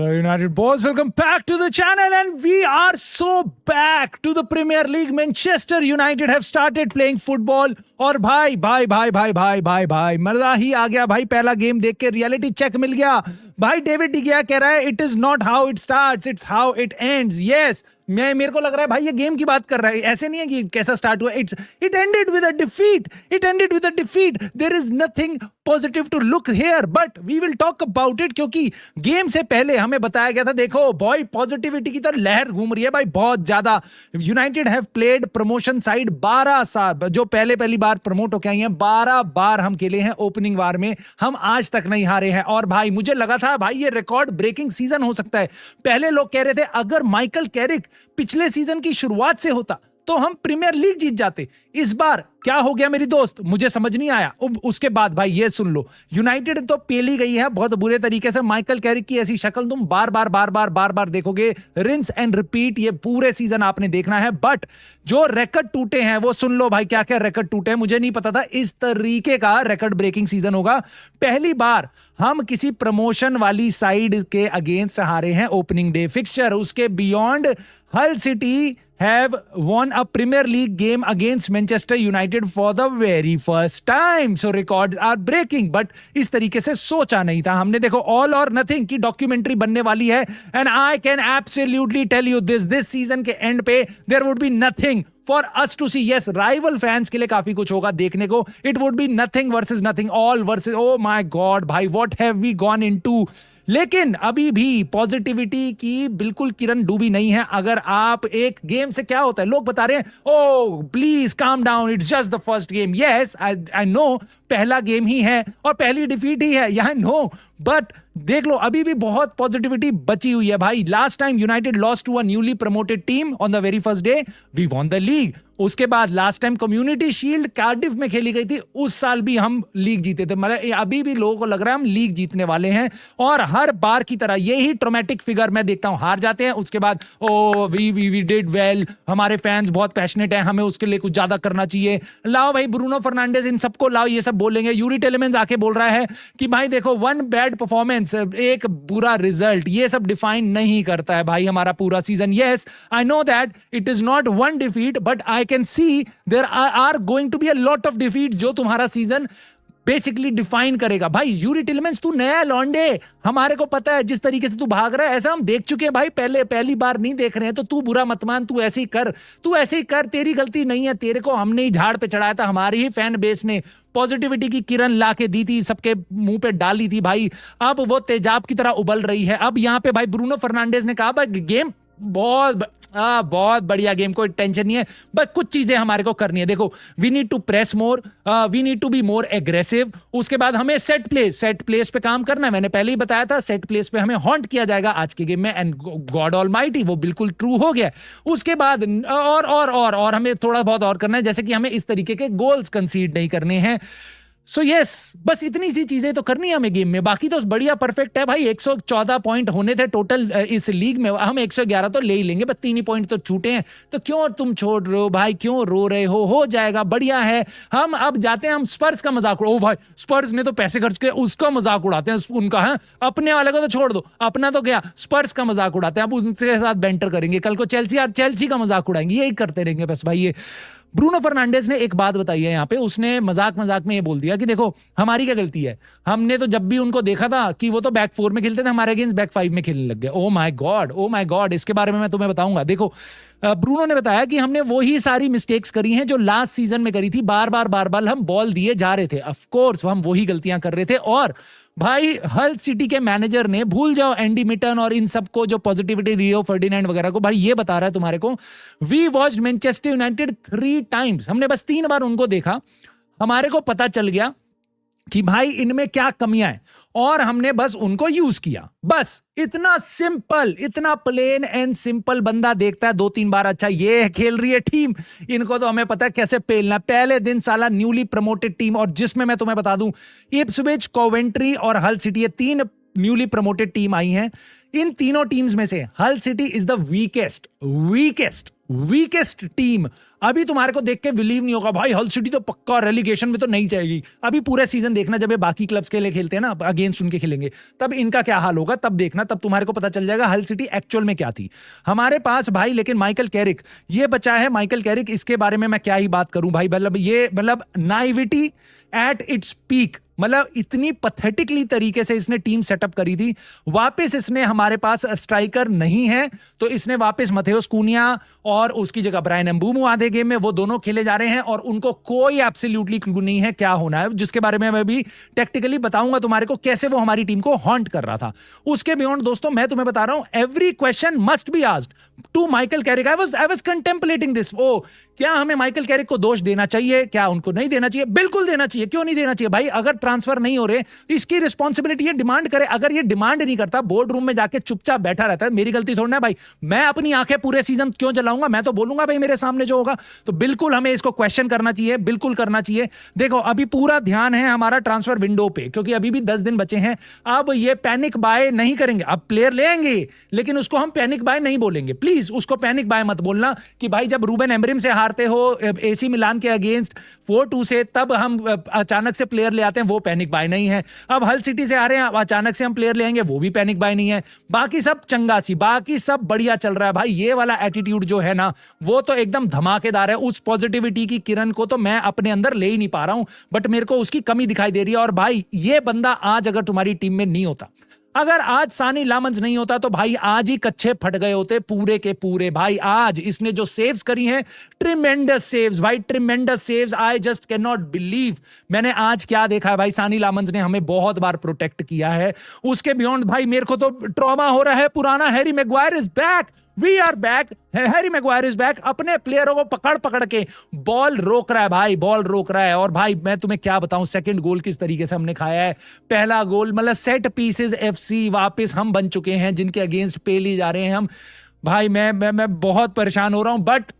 Hello United boys, welcome back to the channel and we are so back to the Premier League. Manchester United have started playing football और भाई भाई भाई भाई भाई भाई भाई मजा ही आ गया भाई. पहला गेम देख के रियलिटी चेक मिल गया भाई. डेविड डिगिया कह रहा है it is not how it starts, it's how it ends. Yes, मेरे को लग रहा है भाई ये गेम की बात कर रहा है. ऐसे नहीं है कि कैसा स्टार्ट हुआ. It ended with a defeat. There is nothing positive to look here, but we will talk about it क्योंकि गेम से पहले हमें बताया गया था देखो बॉय पॉजिटिविटी की तो लहर घूम रही है भाई बहुत ज्यादा. United have played promotion side 12 साल, जो पहली बार प्रमोट होके आई हैं 12 बार हम खेले हैं ओपनिंग वार में. हम आज तक नहीं हारे हैं और भाई मुझे लगा था भाई ये रिकॉर्ड ब्रेकिंग सीजन हो सकता है. पहले लोग कह रहे थे अगर माइकल कैरिक पिछले सीजन की शुरुआत से होता तो हम प्रीमियर लीग जीत जाते. इस बार क्या हो गया मेरी दोस्त, मुझे समझ नहीं आया. उसके बाद भाई ये सुन लो, यूनाइटेड तो पेली गई है बहुत बुरे तरीके से. माइकल कैरिक की ऐसी शक्ल तुम बार बार देखोगे. रिंस एंड रिपीट ये पूरे सीजन आपने देखना है. बट जो रिकॉर्ड टूटे हैं वो सुन लो भाई. क्या क्या रिकॉर्ड टूटे हैं मुझे नहीं पता था इस तरीके का रिकॉर्ड ब्रेकिंग सीजन होगा. पहली बार हम किसी प्रमोशन वाली साइड के अगेंस्ट हारे हैं ओपनिंग डे फिक्सचर. उसके बियॉन्ड हल city have won a Premier League game against Manchester United for the very first time. So records are breaking. But इस तरीके से सोचा नहीं था हमने. देखो All or Nothing की डॉक्यूमेंट्री बनने वाली है and I can absolutely tell you this season के एंड पे there would be nothing for us to see. Yes, rival fans के लिए काफी कुछ होगा देखने को. It would be nothing versus nothing, all versus oh my god भाई what have we gone into. लेकिन अभी भी पॉजिटिविटी की बिल्कुल किरण डूबी नहीं है. अगर आप एक गेम से क्या होता है, लोग बता रहे हैं oh please calm down, it's just the first game. Yes I know पहला गेम ही है और पहली डिफीट ही है, यह नो. बट देख लो अभी भी बहुत पॉजिटिविटी बची हुई है भाई. Last time United lost to a newly promoted team on the very first day, we won the league. उसके बाद last time community shield Cardiff में खेली गई थी, उस साल भी हम लीग जीते थे. मतलब अभी भी लोगों को लग रहा है हम लीग जीतने वाले हैं. और हर बार की तरह यही ट्रोमेटिक फिगर मैं देखता हूं, हार जाते हैं उसके बाद ओ वी डिड वेल, हमारे फैंस बहुत पैशनेट हैं, हमें उसके लिए कुछ ज्यादा करना चाहिए. लाओ भाई ब्रूनो फर्नांडिस इन सबको लाओ, ये सब बोलेंगे. यूरी टेलेमेंस आके बोल रहा है कि भाई देखो वन बैड परफॉर्मेंस, एक बुरा रिजल्ट, ये सब डिफाइन नहीं करता है भाई हमारा पूरा season. Yes I know that it is not one defeat but I can see there are going to be a lot of defeat जो तुम्हारा सीजन बेसिकली डिफाइन करेगा. भाई यूरी टिलमेंस तू नया लॉन्डे, हमारे को पता है जिस तरीके से तू भाग रहा है ऐसा हम देख चुके हैं भाई. पहली बार नहीं देख रहे हैं तो तू बुरा मत मान, तू ऐसे ही कर. तेरी गलती नहीं है, तेरे को हमने ही झाड़ पे चढ़ाया था. हमारी ही फैन बेस ने पॉजिटिविटी की किरण ला के दी थी, सबके मुंह पे डाली थी भाई. अब वो तेजाब की तरह उबल रही है. अब यहाँ पे भाई ब्रूनो फर्नांडिस ने कहा भाई गेम बहुत बढ़िया गेम, कोई टेंशन नहीं है, बस कुछ चीजें हमारे को करनी है. देखो we need to press more, we need to be more aggressive. उसके बाद हमें सेट प्लेस पे काम करना है. मैंने पहले ही बताया था सेट प्लेस पे हमें हॉन्ट किया जाएगा आज के गेम में एंड गॉड ऑलमाइटी वो बिल्कुल ट्रू हो गया. उसके बाद और हमें थोड़ा बहुत और करना है, जैसे कि हमें इस तरीके के गोल्स कंसीड नहीं करने हैं. सो यस बस इतनी सी चीजें तो करनी है हमें गेम में, बाकी तो बढ़िया परफेक्ट है भाई. 114 पॉइंट होने थे टोटल इस लीग में, हम 111 तो ले ही लेंगे, बस 3 ही पॉइंट तो छूटे हैं. तो क्यों तुम छोड़ रहे हो भाई, क्यों रो रहे हो जाएगा, बढ़िया है. हम अब जाते हैं, हम स्पर्स का मजाक उड़ा. ओ भाई स्पर्स ने तो पैसे खर्च के उसका मजाक उड़ाते हैं उनका. है अपने वाले को तो छोड़ दो, अपना तो गया, स्पर्स का मजाक उड़ाते हैं. अब उनके साथ बेंटर करेंगे, कल को चेल्सी का मजाक उड़ाएंगे, यही करते रहेंगे बस भाई. ये ब्रूनो फर्नांडिस ने एक बात बताई है यहाँ पे, उसने मजाक में ये बोल दिया कि देखो हमारी क्या गलती है, हमने तो जब भी उनको देखा था कि वो तो बैक 4 में खेलते थे, हमारे अगेंस्ट बैक 5 में खेलने लग गए. ओ माय गॉड इसके बारे में मैं तुम्हें बताऊंगा. देखो ब्रूनो ने बताया कि हमने वही सारी मिस्टेक्स करी हैं जो लास्ट सीजन में करी थी. बार बार हम बॉल दिए जा रहे थे, ऑफ कोर्स हम वही गलतियां कर रहे थे. और भाई हल सिटी के मैनेजर ने, भूल जाओ एंडी मिटन और इन सबको जो पॉजिटिविटी रियो फर्डिनेंड वगैरह को, भाई ये बता रहा है तुम्हारे को we watched Manchester United 3 times. हमने बस 3 बार उनको देखा, हमारे को पता चल गया कि भाई इनमें क्या कमियां हैं और हमने बस उनको यूज किया. बस इतना सिंपल, इतना प्लेन एंड सिंपल. बंदा देखता है 2-3 बार, अच्छा ये खेल रही है टीम, इनको तो हमें पता है कैसे पेलना. पहले दिन साला न्यूली प्रमोटेड टीम, और जिसमें मैं तुम्हें बता दूं इप्सविच, कोवेंट्री और हल सिटी, ये 3 न्यूली प्रमोटेड टीम आई हैं. इन तीनों टीम्स में से हल city is the weakest team अभी तुम्हारे को देख के बिलीव नहीं होगा भाई हल सिटी तो पक्का रेलीगेशन में तो नहीं जाएगी। अभी पूरे सीजन देखना, जब ये बाकी क्लब्स के लिए खेलते हैं ना, अगेंस्ट उनके खेलेंगे, तब इनका क्या हाल होगा, तब देखना, तब तुम्हारे को पता चल जाएगा हल सिटी एक्चुअल में क्या थी। हमारे पास भाई लेकिन माइकल कैरिक ये बचा है। माइकल कैरिक, इसके बारे में मैं क्या ही बात करूं भाई, मतलब नाइविटी एट इट्स पीक, मतलब इतनी पथेटिकली तरीके से इसने टीम सेटअप करी थी। वापस इसने, हमारे पास स्ट्राइकर नहीं है तो इसने वापस मथेउस कूनिया और उसकी जगह ब्रायन एम्बूमो आधे गेम में, वो दोनों खेले जा रहे हैं और उनको कोई एब्सोल्युटली क्लू नहीं है क्या होना है, जिसके बारे में मैं भी टेक्टिकली बताऊंगा तुम्हारे को कैसे वो हमारी टीम को हॉन्ट कर रहा था। उसके बियॉन्ड दोस्तों मैं तुम्हें बता रहा हूं, every question must be asked to Michael Carrick. I was contemplating this. ओ क्या हमें माइकल कैरिक को दोष देना चाहिए, क्या उनको नहीं देना चाहिए? बिल्कुल देना चाहिए। क्यों नहीं देना चाहिए भाई? अगर ट्रांसफर नहीं हो रहे इसकी रिस्पॉन्सिबिलिटी है, डिमांड करे। अगर ये डिमांड नहीं करता, बोर्ड रूम में जाके चुपचाप बैठा रहता है, मेरी गलती थोड़ी ना भाई। मैं अपनी आंखें पूरे सीजन क्यों जलाऊंगा? मैं तो बोलूंगा भाई मेरे सामने जो होगा। तो बिल्कुल हमें इसको क्वेश्चन करना चाहिए, बिल्कुल करना चाहिए। देखो अभी पूरा ध्यान है हमारा ट्रांसफर विंडो पे, क्योंकि अभी भी 10 दिन बचे हैं। अब ये पैनिक बाय नहीं करेंगे, अब प्लेयर ले आएंगे लेकिन उसको हम पैनिक बाय नहीं बोलेंगे। प्लीज उसको पैनिक बाय मत बोलना कि भाई जब रूबेन एमरिम से हारते हो एसी मिलान के अगेंस्ट 4-2 से, तब हम अचानक से प्लेयर ले आते हैं, वो पैनिक बाय नहीं है। अब हल सिटी से आ रहे हैं, अब अचानक से हम प्लेयर लेंगे, वो भी पैनिक बाय नहीं है। बाकी सब चंगा सी, बाकी सब बढ़िया चल रहा है भाई। ये वाला एटीट्यूड जो है ना, वो तो एकदम धमाकेदार है। उस पॉजिटिविटी की किरण को तो मैं अपने अंदर ले ही नहीं पा रहा हूं, बट मेरे को उसकी कमी दिखाई दे रही है। और भाई ये बंदा आज अगर तुम्हारी टीम में नहीं होता, अगर आज सानी लामंस नहीं होता, तो भाई आज ही कच्चे फट गए होते पूरे के पूरे। भाई आज इसने जो सेव्स करी हैं, ट्रिमेंडस सेव्स भाई, tremendous saves. I just can not believe मैंने आज क्या देखा है भाई। सानी लामंस ने हमें बहुत बार प्रोटेक्ट किया है। उसके बियॉन्ड भाई मेरे को तो ट्रॉमा हो रहा है। पुराना Harry Maguire is back, we are back, Harry Maguire is back. अपने प्लेयरों को पकड़ पकड़ के बॉल रोक रहा है भाई, बॉल रोक रहा है। और भाई मैं तुम्हें क्या बताऊं, सेकंड गोल किस तरीके से हमने खाया है। पहला गोल मतलब सेट पीसेस एफसी वापस हम बन चुके हैं, जिनके अगेंस्ट पेली जा रहे हैं हम। भाई मैं बहुत परेशान हो रहा हूं, बट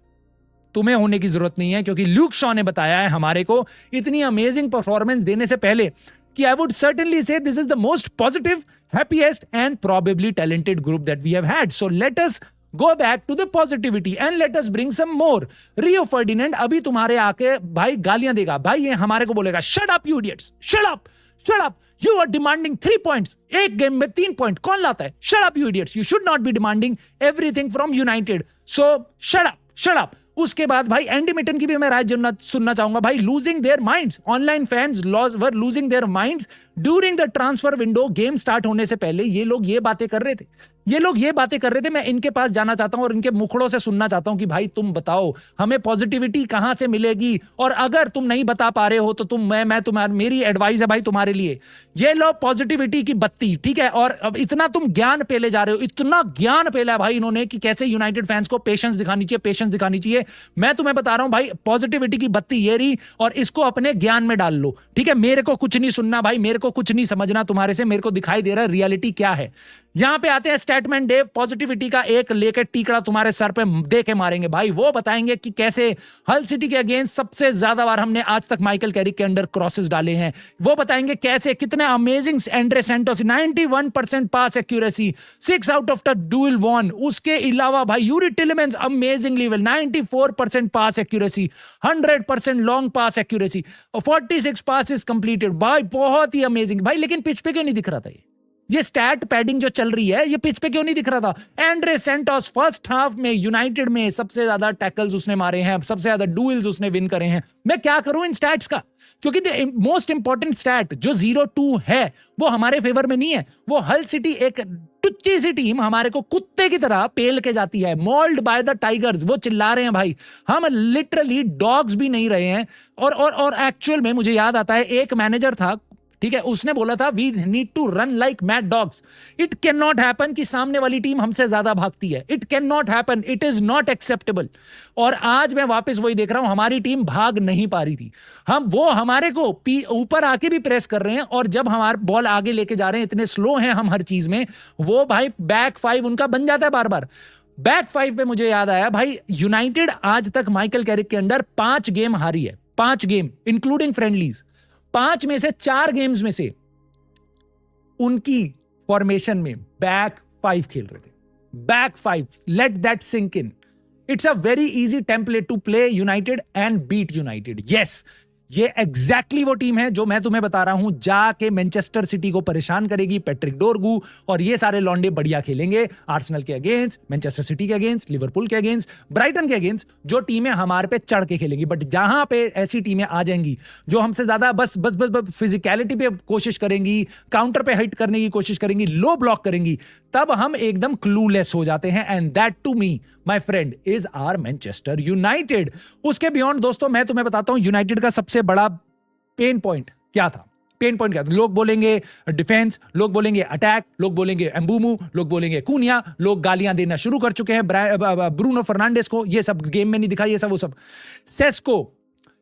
तुम्हें होने की जरूरत नहीं है, क्योंकि ल्यूक शॉ ने बताया है हमारे को इतनी अमेजिंग परफॉर्मेंस देने से पहले कि I would certainly say this is the most positive, happiest and probably talented group that we have had. So let us go back to the positivity and let us bring some more. Rio Ferdinand अभी तुम्हारे आके भाई गालियां देगा भाई, ये हमारे को बोलेगा shut up you idiots, shut up, shut up, you are demanding 3 points, एक गेम में 3 पॉइंट कौन लाता है? Shut up you idiots, you should not be demanding everything from United, so shut up, shut up. उसके बाद भाई Andy mitten की भी मैं राय सुनना चाहूंगा भाई। Losing their minds, online fans were losing their minds during the transfer window. Game start होने से पहले ये लोग ये बातें कर रहे थे, ये लोग ये बातें कर रहे थे। मैं इनके पास जाना चाहता हूं और इनके मुखड़ों से सुनना चाहता हूं कि भाई तुम बताओ हमें पॉजिटिविटी कहां से मिलेगी, और अगर तुम नहीं बता पा रहे हो तो मैं तुम्हारी, मेरी एडवाइस है भाई तुम्हारे लिए, ये लो पॉजिटिविटी की बत्ती, ठीक है। और अब इतना तुम ज्ञान पेले जा रहे हो, इतना ज्ञान पेला भाई इन्होंने कि कैसे यूनाइटेड फैंस को पेशेंस दिखानी चाहिए, पेशेंस दिखानी चाहिए। मैं तुम्हें बता रहा हूं भाई, पॉजिटिविटी की बत्ती ये रही, और इसको अपने ज्ञान में डाल लो, ठीक है। मेरे को कुछ नहीं सुनना भाई, मेरे को कुछ नहीं समझना तुम्हारे से, मेरे को दिखाई दे रहा है रियलिटी क्या है। यहां पे आते हैं स्टेटमेंट डेव, पॉजिटिविटी का एक लेकर टीकड़ा तुम्हारे सर पे दे के मारेंगे भाई। वो बताएंगे कि कैसे हल सिटी के अगेंस्ट सबसे ज्यादा बार हमने आज तक माइकल कैरिक के अंडर क्रॉसेस डाले हैं। वो बताएंगे कैसे कितने amazing Andre Santos 91% pass accuracy, 6 out of 10 duel won. उसके अलावा भाई Youri Tielemans amazing level 94% pass accuracy, 100% long pass accuracy, 46 passes completed भाई, बहुत ही अमेजिंग भाई। लेकिन पिच पे क्यों नहीं दिख रहा था ये स्टैट पैडिंग जो चल रही है, ये पिच पे क्यों नहीं दिख रहा था? एंड्रे सेंटोस फर्स्ट हाफ में यूनाइटेड में सबसे ज्यादा टैकल्स उसने मारे हैं, सबसे ज्यादा डुएल्स उसने विन करे हैं। मैं क्या करूं इन स्टैट्स का, क्योंकि मोस्ट इंपॉर्टेंट स्टैट जो 0-2 है वो हमारे फेवर में नहीं है। वो हल सिटी एक टुच्ची सी टीम हमारे को कुत्ते की तरह पेल के जाती है, मॉल्ड बाय द टाइगर्स। वो चिल्ला रहे हैं भाई, हम लिटरली डॉग्स भी नहीं रहे हैं। और एक्चुअल में मुझे याद आता है एक मैनेजर था, ठीक है, उसने बोला था we need to run like mad dogs. It can not happen कि सामने वाली टीम हमसे ज्यादा भागती है, it can not happen, it is not acceptable. और आज मैं वापस वही देख रहा हूं, हमारी टीम भाग नहीं पा रही थी। वो हमारे को ऊपर आके भी प्रेस कर रहे हैं, और जब हमारे बॉल आगे लेके जा रहे हैं, इतने स्लो हैं हम हर चीज में, वो भाई बैक 5 उनका बन जाता है बार बार। बैक 5 पे मुझे याद आया भाई, यूनाइटेड आज तक माइकल कैरिक के अंडर 5 गेम हारी है, 5 गेम इंक्लूडिंग फ्रेंडलीज। 5 में से 4 गेम्स में से उनकी फॉर्मेशन में बैक 5 खेल रहे थे। Back 5, let that sink in. It's a very easy template to play United and beat United. Yes, ये एग्जैक्टली वो टीम है जो मैं तुम्हें बता रहा हूं, जाके मैनचेस्टर सिटी को परेशान करेगी. पैट्रिक डोरगू और ये सारे लौंडे बढ़िया खेलेंगे आर्सेनल के अगेंस्ट, मैनचेस्टर सिटी के अगेंस्ट, लिवरपूल के अगेंस्ट, ब्राइटन के अगेंस्ट, जो टीमें हमारे पे चढ़ के खेलेंगी. बट जहां पे ऐसी टीमें आ जाएंगी जो हमसे ज्यादा बस बस बस, बस फिजिकलिटी पे कोशिश करेंगी, काउंटर पे हिट करने की कोशिश करेंगी, लो ब्लॉक करेंगी, तब हम एकदम क्लूलेस हो जाते हैं. And that to me my friend is our Manchester United. उसके बियॉन्ड दोस्तों मैं तुम्हें बताता हूं यूनाइटेड का सबसे बड़ा पेन पॉइंट क्या था. पेन पॉइंट क्या था? लोग बोलेंगे डिफेंस, लोग बोलेंगे अटैक, लोग बोलेंगे एम्बूमू, लोग बोलेंगे कूनिया, लोग गालियां देना शुरू कर चुके हैं ब्रूनो फर्नांडिस को. ये सब गेम में नहीं दिखा, ये सब वो सब.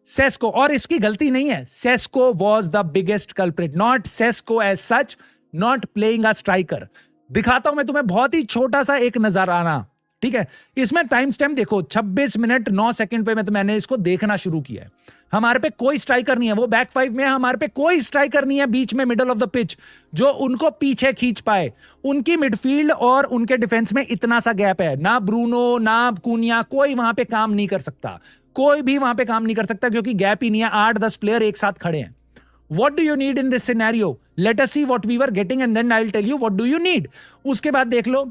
सेस्को, और इसकी गलती नहीं है. Sesko was the biggest culprit, not Sesko as such, not playing a striker. दिखाता हूं मैं तुम्हें बहुत ही छोटा सा एक नजराना. ठीक है, इसमें टाइम स्टैम्प देखो 26 मिनट 9 सेकंड पे मैंने इसको देखना शुरू किया है. हमारे पे कोई स्ट्राइकर नहीं है, वो बैक फाइव में है, हमारे पे कोई स्ट्राइकर नहीं है बीच में मिडल ऑफ द पिच जो उनको पीछे खींच पाए. उनकी मिडफील्ड और उनके डिफेंस में इतना सा गैप है. ना ब्रूनो ना कूनिया, कोई वहां पे काम नहीं कर सकता, कोई भी वहां पे काम नहीं कर सकता क्योंकि गैप ही नहीं है. 8-10 प्लेयर एक साथ खड़े हैं. What do you need in this scenario? Let us see what we were getting and then I'll tell you what do you need. उसके बाद देख लो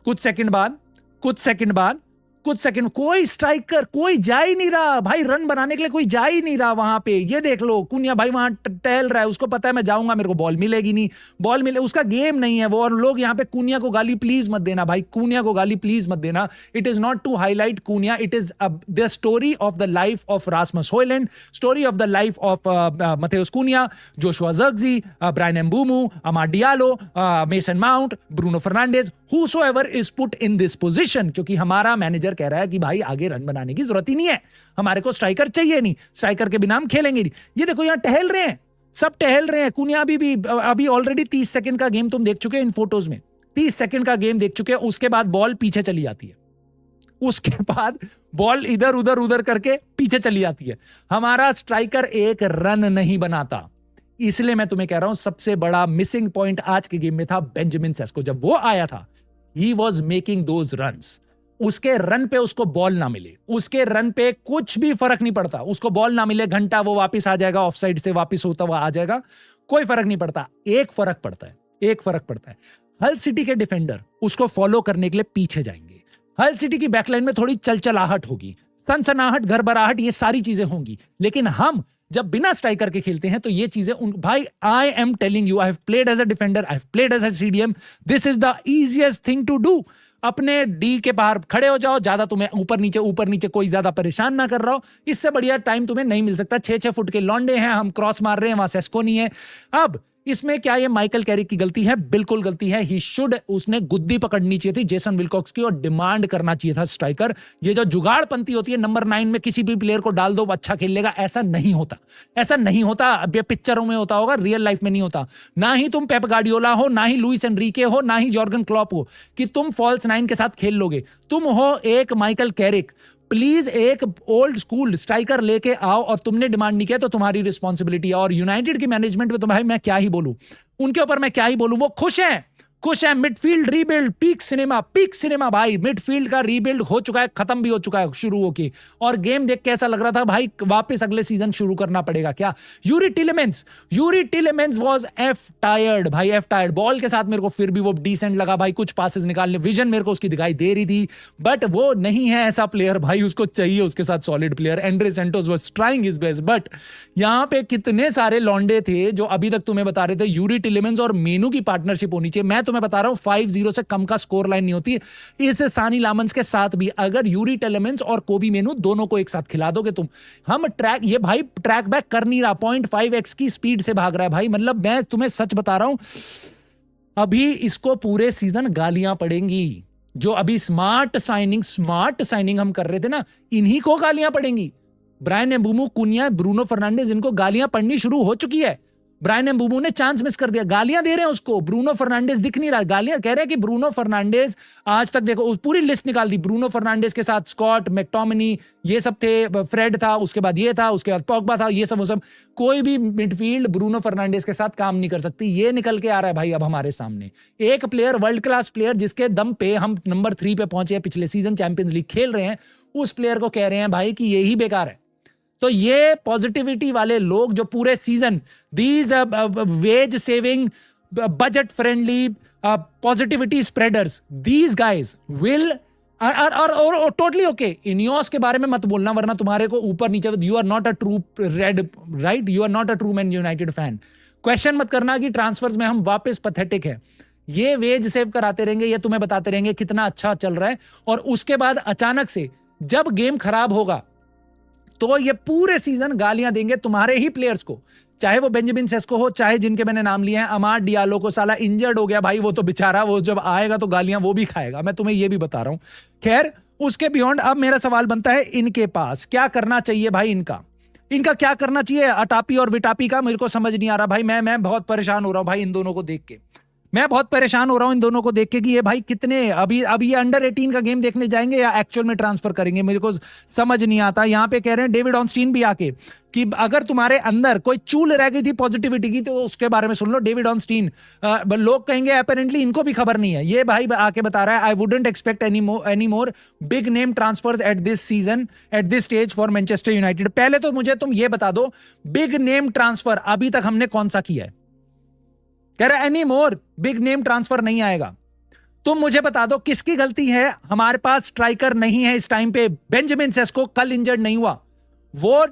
कुछ सेकंड बाद कोई स्ट्राइकर, कोई जा ही नहीं रहा भाई. रन बनाने के लिए कोई जा ही नहीं रहा वहां पे. ये देख लो कुनिया भाई वहां टहल रहा है, उसको पता है मैं जाऊंगा मेरे को बॉल मिलेगी नहीं, बॉल मिले, उसका गेम नहीं है वो. और लोग यहां पे कुनिया को गाली प्लीज मत देना भाई, कुनिया को गाली प्लीज मत देना. It is not to highlight Cunha, it is the story of the life of Rasmus Hojlund, story of the life of Matheus Cunha, Joshua Zirkzee, Bryan Mbeumo, Amad Diallo, Mason Mount, Bruno Fernandes, whosoever is put in this position. क्योंकि हमारा manager कह रहा है कि भाई आगे run बनाने की जरूरत ही नहीं है, हमारे को स्ट्राइकर चाहिए नहीं, स्ट्राइकर के बिना हम खेलेंगे नहीं. ये देखो यहां टहल रहे हैं, सब टहल रहे हैं. कुनिया अभी ऑलरेडी 30 सेकंड का गेम तुम देख चुके हो इन फोटोज में, 30 सेकंड का गेम देख चुके हो. उसके बाद बॉल पीछे चली जाती है, उसके बाद बॉल इधर उधर करके पीछे चली जाती है. हमारा स्ट्राइकर एक रन नहीं बनाता. इसलिए मैं तुम्हें कह रहा हूं सबसे बड़ा मिसिंग पॉइंट आज के गेम में था बेंजामिन सेस्को. जब वो आया था he was making those runs. उसके रन पे उसको बॉल ना मिले, उसके रन पे कुछ भी फर्क नहीं पड़ता. उसको बॉल ना मिले, घंटा वो वापस आ जाएगा, ऑफ साइड से वापस होता हुआ आ जाएगा, कोई फर्क नहीं पड़ता. एक फर्क पड़ता है, हल सिटी के डिफेंडर उसको फॉलो करने के लिए पीछे जाएंगे. हल सिटी की बैकलाइन में थोड़ी चलचलाहट होगी, सनसनाहट, घरबराहट, ये सारी चीजें होंगी. लेकिन हम जब बिना स्ट्राइकर के खेलते हैं तो ये चीजें भाई I am telling you, I have played as a defender, I have played as a CDM, this is the easiest thing to do. अपने डी के बाहर खड़े हो जाओ, ज्यादा तुम्हें ऊपर नीचे कोई ज्यादा परेशान ना कर रहा हो. इससे बढ़िया टाइम तुम्हें नहीं मिल सकता. 6-6 फुट के लौंडे हैं, हम क्रॉस मार रहे हैं, वहां सेस्को नहीं है. अब इसमें क्या ये माइकल कैरिक की गलती है? बिल्कुल गलती है. ही शुड, उसने गुद्दी पकड़नी चाहिए थी जेसन विल्कॉक्स की और डिमांड करना चाहिए था स्ट्राइकर. ये जो जुगाड़पंती होती है नंबर 9 में किसी भी प्लेयर को डाल दो अच्छा खेल लेगा, ऐसा नहीं होता. अब ये पिक्चरों में होता होगा, रियल लाइफ में नहीं होता. ना ही तुम पेप गार्डियोला हो, ना ही लुइस एनरिके हो, ना ही जॉर्गन क्लॉप हो कि तुम फॉल्स 9 के साथ खेल लोगे. तुम हो एक माइकल कैरिक. प्लीज एक ओल्ड स्कूल स्ट्राइकर लेके आओ. और तुमने डिमांड नहीं किया तो तुम्हारी रिस्पॉन्सिबिलिटी है. और यूनाइटेड की मैनेजमेंट में तो भाई मैं क्या ही बोलूं, उनके ऊपर मैं क्या ही बोलूं. वो खुश हैं. मिडफील्ड रीबिल्ड, पीक सिनेमा भाई. मिडफील्ड का रीबिल्ड हो चुका है, खत्म भी हो चुका है शुरू होके. और गेम देख के ऐसा लग रहा था भाई वापस अगले सीजन शुरू करना पड़ेगा क्या. यूरी टिलेमेंस वाज एफ टायर्ड भाई, एफ टायर्ड. बॉल के साथ मेरे को फिर भी वो डिसेंट लगा भाई, कुछ पासेस निकालने, विजन मेरे को उसकी दिखाई दे रही थी. बट वो नहीं है ऐसा प्लेयर भाई, उसको चाहिए उसके साथ solid player. Andre Santos was trying his best. But यहां पे कितने सारे लौंडे थे जो अभी तक तुम्हें बता रहे थे यूरी टिलेमेंस और मेनू की पार्टनरशिप होनी चाहिए. मैं मैं बता रहा हूं 5-0 से कम का स्कोर लाइन नहीं होती. इस सानी लामंस के साथ भी अगर यूरी टेलेमेंस और कोबी मेनू दोनों को एक साथ खिला दोगे तुम, हम ट्रैक, ये भाई ट्रैक बैक कर नहीं रहा, 0.5x की स्पीड से भाग रहा है भाई. मतलब मैं तुम्हें सच बता रहा हूं, अभी इसको पूरे सीजन गालियां पड़ेंगी. जो अभी स्मार्ट साइनिंग हम कर रहे थे ना, इन्हीं को गालियां पड़ेंगी. ब्रायन एम्बूमो, कुनिया, ब्रूनो फर्नांडिस, इनको गालियां पड़नी शुरू हो चुकी है. ब्रायन एम्बूमो ने चांस मिस कर दिया, गालियां दे रहे हैं उसको, ब्रूनो फर्नांडिस दिख नहीं रहा, गालियां कह रहे हैं कि ब्रूनो फर्नांडिस आज तक देखो पूरी लिस्ट निकाल दी, ब्रूनो फर्नांडिस के साथ स्कॉट मैकटोमिनी ये सब थे, फ्रेड था, उसके बाद ये था, उसके बाद पॉग्बा था, ये सब वो सब, कोई भी मिडफील्ड ब्रूनो फर्नांडिस के साथ काम नहीं कर सकती। ये निकल के आ रहा है भाई अब हमारे सामने एक प्लेयर, वर्ल्ड क्लास प्लेयर जिसके दम पे हम नंबर 3 पे पहुंचे, पिछले सीजन चैंपियंस लीग खेल रहे हैं, उस प्लेयर को कह रहे हैं भाई कि यही बेकार है। तो ये पॉजिटिविटी वाले लोग जो पूरे season these veg saving budget friendly positivity spreaders, these guys will और टोटली ओके। इनियोस के बारे में मत बोलना वरना तुम्हारे को ऊपर नीचे, you are not a true red, right, you are not a true Man United fan. Question मत करना कि ट्रांसफर्स में हम वापस पथेटिक है, ये वेज सेव कराते रहेंगे, ये तुम्हें बताते रहेंगे कितना अच्छा चल रहा है, और उसके बाद अचानक से जब गेम खराब होगा तो ये पूरे सीजन गालियां देंगे तुम्हारे ही प्लेयर्स को, चाहे वो बेंजामिन सेस्को हो, चाहे जिनके मैंने नाम लिए हैं, अमाद डियालो को साला इंजर्ड हो गया भाई, वो तो बेचारा, वो जब आएगा तो गालियां वो भी खाएगा, मैं तुम्हें ये भी बता रहा हूं। खैर उसके बियॉन्ड अब मेरा सवाल बनता है इनके पास क्या करना चाहिए भाई, इनका क्या करना चाहिए, अटापी और विटापी का मेरे को समझ नहीं आ रहा भाई। मैं बहुत परेशान हो रहा हूं भाई इन दोनों को देख के, मैं बहुत परेशान हो रहा हूं इन दोनों को देख के कि ये भाई कितने अभी ये अंडर 18 का गेम देखने जाएंगे या एक्चुअल में ट्रांसफर करेंगे, मेरे को समझ नहीं आता। यहां पे कह रहे हैं डेविड ऑनस्टीन भी आके कि अगर तुम्हारे अंदर कोई चूल रह गई थी पॉजिटिविटी की तो उसके बारे में सुन लो। डेविड ऑनस्टीन, लोग कहेंगे अपेरेंटली इनको भी खबर नहीं है, ये भाई आके बता रहा है I wouldn't expect any more big name transfers at this season at this stage for Manchester United. पहले तो मुझे तुम ये बता दो बिग नेम ट्रांसफर अभी तक हमने कौन सा किया है? कह रहा any more big name transfer नहीं आएगा। तुम मुझे बता दो किसकी गलती है, हमारे पास स्ट्राइकर नहीं है इस टाइम पे। बेंजामिन सेस्को कल इंजर्ड नहीं हुआ, वो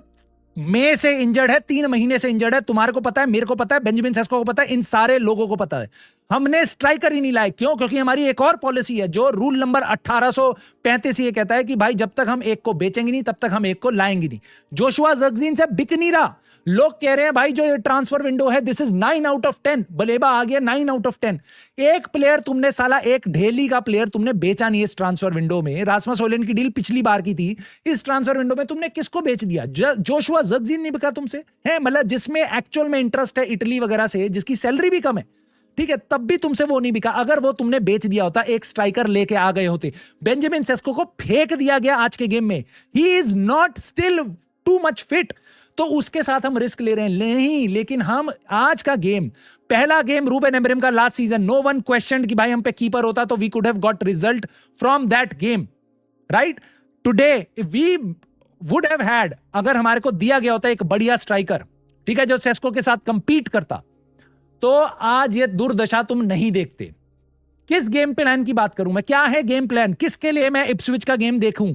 मई से इंजर्ड है, 3 महीने से इंजर्ड है। तुम्हारे को पता है, मेरे को पता है, बेंजामिन सेस्को को पता है, इन सारे लोगों को पता है। हमने स्ट्राइकर ही नहीं लाए, क्यों? क्योंकि हमारी एक और पॉलिसी है जो रूल नंबर 1835 ये कहता है कि भाई जब तक हम एक को बेचेंगे नहीं तब तक हम एक को लाएंगे नहीं। जोशुआ ज़र्क्ज़ी से बिक नहीं रहा, लोग कह रहे हैं भाई जो ये ट्रांसफर विंडो है दिस इज 9 आउट ऑफ 10, बलेबा आ गया 9 आउट ऑफ 10। एक प्लेयर तुमने साला, एक ढेली का प्लेयर तुमने बेचा नहीं इस ट्रांसफर विंडो में। रासमस होयलैंड की डील पिछली बार की थी, इस ट्रांसफर विंडो में तुमने किसको बेच दिया? जोशुआ ज़र्क्ज़ी नहीं बिका तुमसे, है मतलब जिसमें एक्चुअल में इंटरेस्ट है इटली वगैरह से, जिसकी सैलरी भी कम है, ठीक है, तब भी तुमसे वो नहीं बिका। अगर वो तुमने बेच दिया होता, एक स्ट्राइकर लेके आ गए होते। बेंजामिन सेस्को को फेंक दिया गया आज के गेम में, he is not still too much fit, तो उसके साथ हम रिस्क ले रहे हैं नहीं। लेकिन हम आज का गेम, पहला गेम रूबेन अमोरिम का last season, no one question कि भाई हम पे कीपर होता तो we could have got result from that game, right? Today we would have had, अगर हमारे को दिया गया होता एक बढ़िया स्ट्राइकर, ठीक है, जो सेस्को के साथ कंपीट करता, तो आज ये दुर्दशा तुम नहीं देखते। किस गेम प्लान की बात करूं मैं? क्या है गेम प्लान? किसके लिए मैं इप्सविच का गेम देखूं?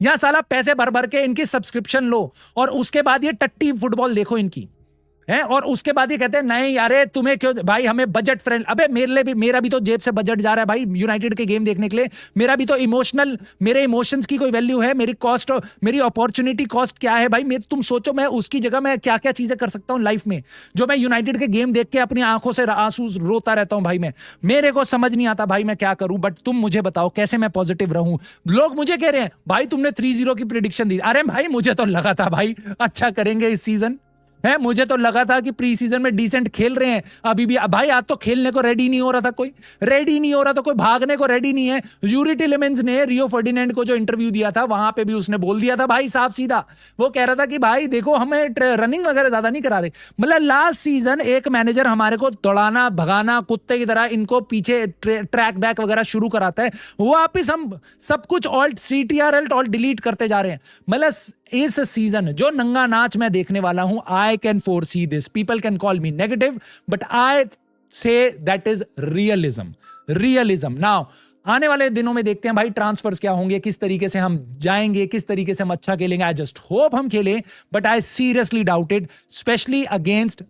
यहां साला पैसे भर भर के इनकी सब्सक्रिप्शन लो और उसके बाद ये टट्टी फुटबॉल देखो इनकी, है? और उसके बाद ये कहते हैं नहीं यार तुम्हें क्यों भाई, हमें बजट फ्रेंड। अबे मेरा भी तो जेब से बजट जा रहा है भाई यूनाइटेड के गेम देखने के लिए। मेरा भी तो इमोशनल, मेरे इमोशंस की कोई वैल्यू है? मेरी कॉस्ट, मेरी अपॉर्चुनिटी कॉस्ट क्या है भाई? तुम सोचो मैं उसकी जगह मैं क्या क्या चीजें कर सकता हूं लाइफ में, जो मैं यूनाइटेड के गेम देख के अपनी आंखों से आंसू रोता रहता हूं भाई। मेरे को समझ नहीं आता भाई मैं क्या करूं, बट तुम मुझे बताओ कैसे मैं पॉजिटिव रहूं। लोग मुझे कह रहे हैं भाई तुमने 3-0 की प्रेडिक्शन दी। अरे भाई मुझे तो लगा था भाई अच्छा करेंगे इस सीजन, है, मुझे तो लगा था कि प्री सीजन में डिसेंट खेल रहे हैं। अभी भी भाई आज तो खेलने को रेडी नहीं हो रहा था, कोई रेडी नहीं हो रहा था, कोई भागने को रेडी नहीं है। यूरी टिलेमेंस ने रियो फर्डिनेंड को जो इंटरव्यू दिया था वहां पे भी उसने बोल दिया था भाई साफ सीधा, वो कह रहा था कि भाई देखो हमें रनिंग वगैरह ज्यादा नहीं करा रहे। मतलब लास्ट सीजन एक मैनेजर हमारे को दौड़ाना भगाना कुत्ते की तरह इनको पीछे ट्रैक बैक वगैरह शुरू कराता है, वापिस हम सब कुछ ऑल्ट CTRL ऑल्ट डिलीट करते जा रहे हैं। मतलब इस सीजन जो नंगा नाच मैं देखने वाला हूं, I can foresee this, people can call me negative but I say that is realism. Now आने वाले दिनों में देखते हैं भाई ट्रांसफर्स क्या होंगे, किस तरीके से हम जाएंगे, किस तरीके से हम अच्छा खेलेंगे। आई जस्ट होप हम खेलें, but I seriously doubt it, specially against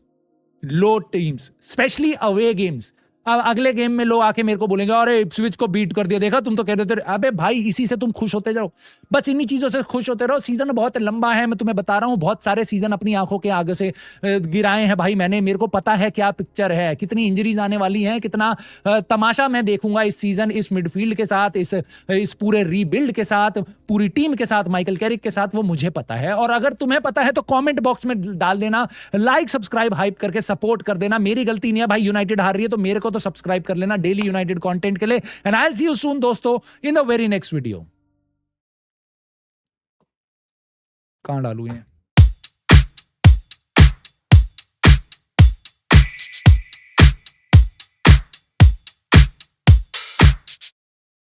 low teams, specially away games. अगले गेम में लोग आके मेरे को बोलेंगे अरे इप्सविच को बीट कर दिया, देखा तुम तो कह रहे थे। अबे भाई इसी से तुम खुश होते जाओ, बस इन्हीं चीजों से खुश होते रहो। सीजन बहुत लंबा है, मैं तुम्हें बता रहा हूं, बहुत सारे सीजन अपनी आंखों के आगे से गिराए हैं भाई मैंने। मेरे को पता है क्या पिक्चर है, कितनी इंजरीज आने वाली हैं, कितना तमाशा मैं देखूंगा इस सीजन, इस मिडफील्ड के साथ, इस पूरे रीबिल्ड के साथ, पूरी टीम के साथ, माइकल कैरिक के साथ, वो मुझे पता है। और अगर तुम्हें पता है तो कमेंट बॉक्स में डाल देना, लाइक सब्सक्राइब हाइप करके सपोर्ट कर देना। मेरी गलती नहीं है भाई, यूनाइटेड हार रही है तो मेरे को तो सब्सक्राइब कर लेना डेली यूनाइटेड कंटेंट के लिए। And I will see you soon दोस्तों in the very next video. कहां डालू ये?